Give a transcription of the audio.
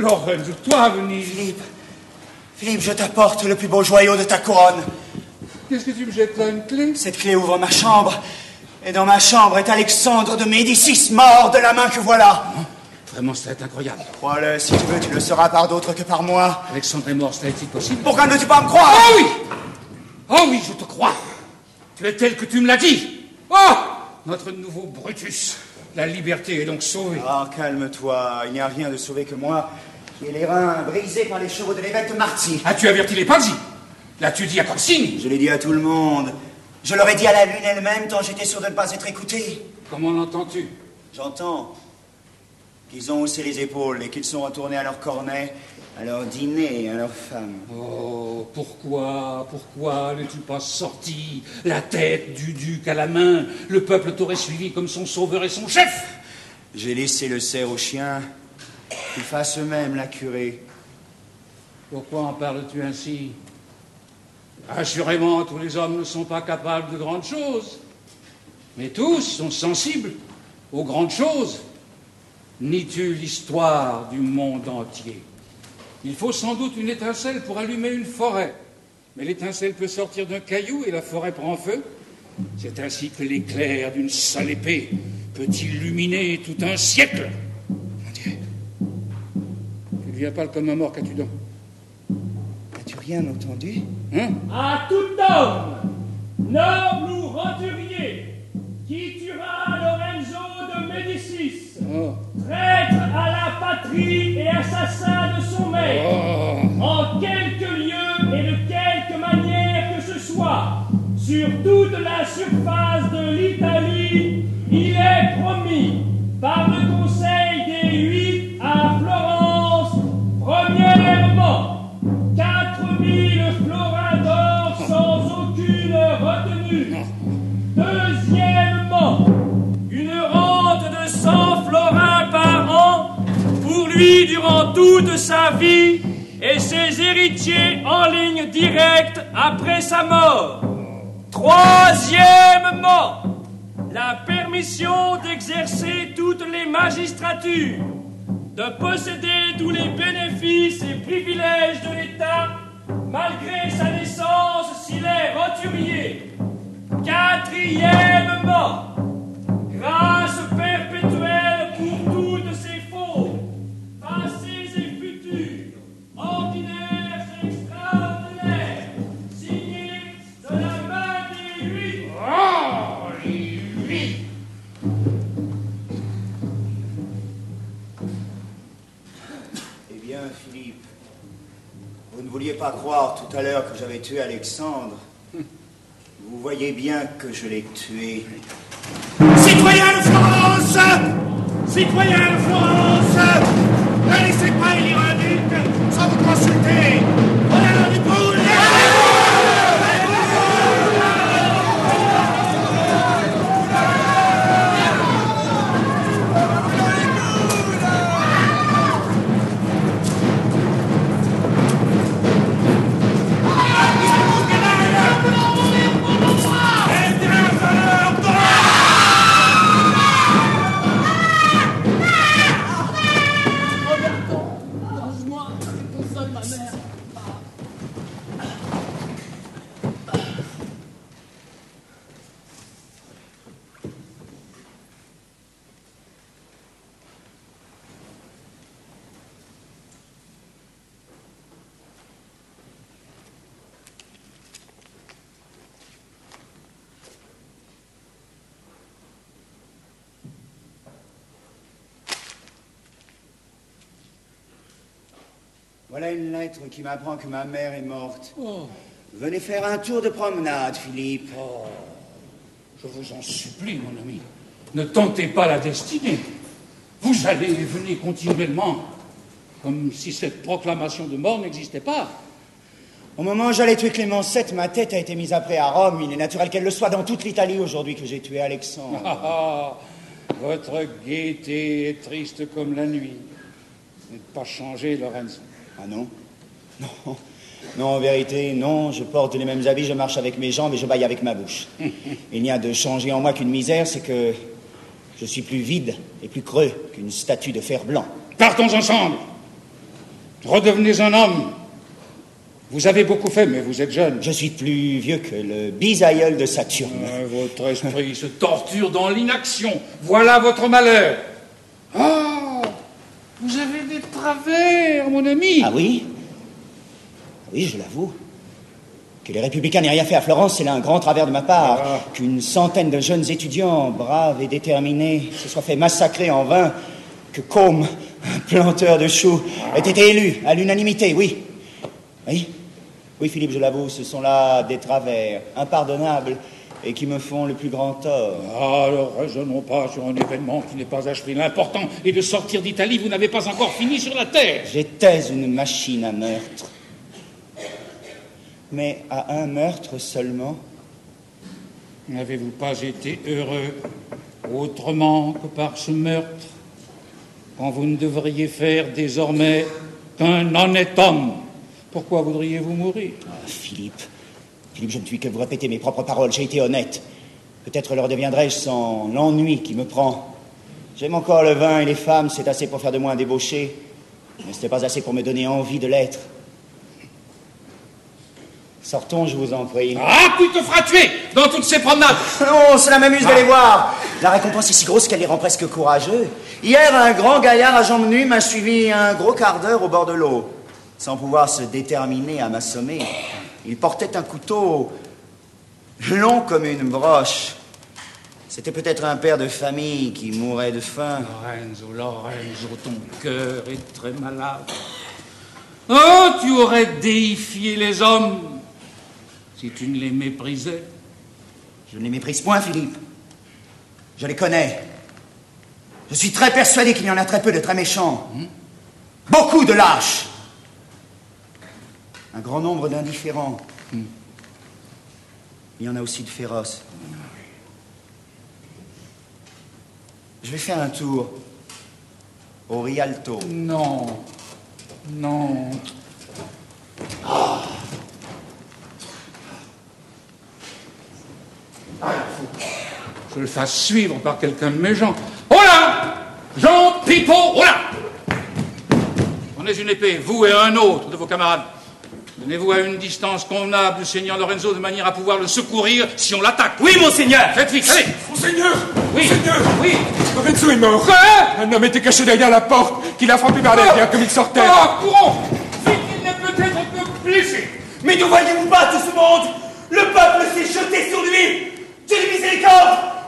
Lorenzo, toi, venez. Philippe, je t'apporte le plus beau joyau de ta couronne. Qu'est-ce que tu me jettes là, une clé? Cette clé ouvre ma chambre. Et dans ma chambre est Alexandre de Médicis, mort de la main que voilà. Vraiment, c'est incroyable. Crois-le, si tu veux, tu le sauras par d'autres que par moi. Alexandre est mort, cela est-il possible? Pourquoi ne veux-tu pas me croire? Oh oui! Oh oui, je te crois. Tu es tel que tu me l'as dit. Oh! Notre nouveau Brutus. La liberté est donc sauvée. Ah, calme-toi. Il n'y a rien de sauvé que moi, qui ai les reins brisés par les chevaux de l'évêque de Marty. As-tu averti les Pazzi? L'as-tu dit à Corsini? Je l'ai dit à tout le monde. Je l'aurais dit à la lune elle-même, tant j'étais sûr de ne pas être écouté. Comment l'entends-tu? J'entends qu'ils ont haussé les épaules et qu'ils sont retournés à leur cornet, à leur dîner et à leur femme. Oh, pourquoi n'es-tu pas sorti, la tête du duc à la main? Le peuple t'aurait suivi comme son sauveur et son chef. J'ai laissé le cerf aux chiens, qu'ils fassent eux-mêmes la curée. Pourquoi en parles-tu ainsi? Assurément, tous les hommes ne sont pas capables de grandes choses, mais tous sont sensibles aux grandes choses. Nies-tu l'histoire du monde entier? Il faut sans doute une étincelle pour allumer une forêt, mais l'étincelle peut sortir d'un caillou et la forêt prend feu. C'est ainsi que l'éclair d'une seule épée peut illuminer tout un siècle. Mon Dieu, tu deviens pâle comme un mort, qu'as-tu donc? N'as-tu rien entendu? Hein? À tout homme, noble ou roturier, qui tuera Lorenzo de Médicis, traître à la patrie et assassin de son maître, en quelque lieu et de quelque manière que ce soit, sur toute la surface de l'Italie, il est promis, par le conseil des 8 à Florence, premièrement, 4000 florins d'or sans aucune retenue. Deuxièmement, une rente de 100 florins par an pour lui durant toute sa vie et ses héritiers en ligne directe après sa mort. Troisièmement, la permission d'exercer toutes les magistratures, de posséder tous les bénéfices et privilèges de l'État, malgré sa naissance s'il est roturier. Quatrièmement, grâce perpétuelle pour toutes ses fautes, passées et futures, ordinaires et extraordinaires, signées de la main des 8. Oh, les 8! Eh bien, Philippe, vous ne vouliez pas croire tout à l'heure que j'avais tué Alexandre. Vous voyez bien que je l'ai tué. Citoyens de Florence! Citoyens de Florence! Ne laissez pas élire un duc sans vous consulter! Voilà les poules! Voilà une lettre qui m'apprend que ma mère est morte. Venez faire un tour de promenade, Philippe. Oh, je vous en supplie, mon ami. Ne tentez pas la destinée. Vous allez et venez continuellement, comme si cette proclamation de mort n'existait pas. Au moment où j'allais tuer Clément VII, ma tête a été mise à près à Rome. Il est naturel qu'elle le soit dans toute l'Italie aujourd'hui que j'ai tué Alexandre. Votre gaieté est triste comme la nuit. Vous n'êtes pas changé, Lorenzo. Ah non? Non. Non, en vérité, non. Je porte les mêmes habits, je marche avec mes jambes et je baille avec ma bouche. Il n'y a de changé en moi qu'une misère, c'est que je suis plus vide et plus creux qu'une statue de fer blanc. Partons ensemble. Redevenez un homme. Vous avez beaucoup fait, mais vous êtes jeune. Je suis plus vieux que le bisaïeul de Saturne. Votre esprit se torture dans l'inaction. Voilà votre malheur. Ah, vous avez des travers, mon ami. Ah oui? Oui, je l'avoue. Que les républicains n'aient rien fait à Florence, c'est là un grand travers de ma part. Ah. Qu'une centaine de jeunes étudiants, braves et déterminés, se soient fait massacrer en vain. Que Combe, un planteur de choux, ait été élu à l'unanimité, oui. Oui? Oui, Philippe, je l'avoue, ce sont là des travers impardonnables et qui me font le plus grand tort. Alors, raisonnons pas sur un événement qui n'est pas achevé. L'important est de sortir d'Italie. Vous n'avez pas encore fini sur la terre. J'étais une machine à meurtre. Mais à un meurtre seulement. N'avez-vous pas été heureux autrement que par ce meurtre, quand vous ne devriez faire désormais qu'un honnête homme? Pourquoi voudriez-vous mourir? Philippe, je ne puis que vous répéter mes propres paroles. J'ai été honnête. Peut-être le redeviendrai-je sans l'ennui qui me prend. J'aime encore le vin et les femmes, c'est assez pour faire de moi un débauché. Mais ce n'est pas assez pour me donner envie de l'être. Sortons, je vous en prie. Ah, tu te feras tuer dans toutes ces promenades. Non, cela m'amuse de les voir. La récompense est si grosse qu'elle les rend presque courageux. Hier, un grand gaillard à jambes nues m'a suivi un gros quart d'heure au bord de l'eau. Sans pouvoir se déterminer à m'assommer, il portait un couteau long comme une broche. C'était peut-être un père de famille qui mourait de faim. Lorenzo, ton cœur est très malade. Oh, tu aurais déifié les hommes si tu ne les méprisais. Je ne les méprise point, Philippe. Je les connais. Je suis très persuadé qu'il y en a très peu de très méchants. Beaucoup de lâches. Un grand nombre d'indifférents. Il y en a aussi de féroces. Je vais faire un tour au Rialto. Non. Je le fasse suivre par quelqu'un de mes gens. Oh là! Jean Pipeau, oh là! Prenez une épée, vous et un autre de vos camarades. Tenez-vous à une distance convenable du seigneur Lorenzo de manière à pouvoir le secourir si on l'attaque. Oui, monseigneur. Faites vite, allez. Monseigneur! Oui. Monseigneur! Oui. Lorenzo est mort. Quoi? Un homme était caché derrière la porte, qu'il a frappé par derrière comme il sortait. Ah, courons! Vite, il n'est peut-être que blessé. Mais ne voyez-vous pas tout ce monde? Le peuple s'est jeté sur lui. Dieu de miséricorde!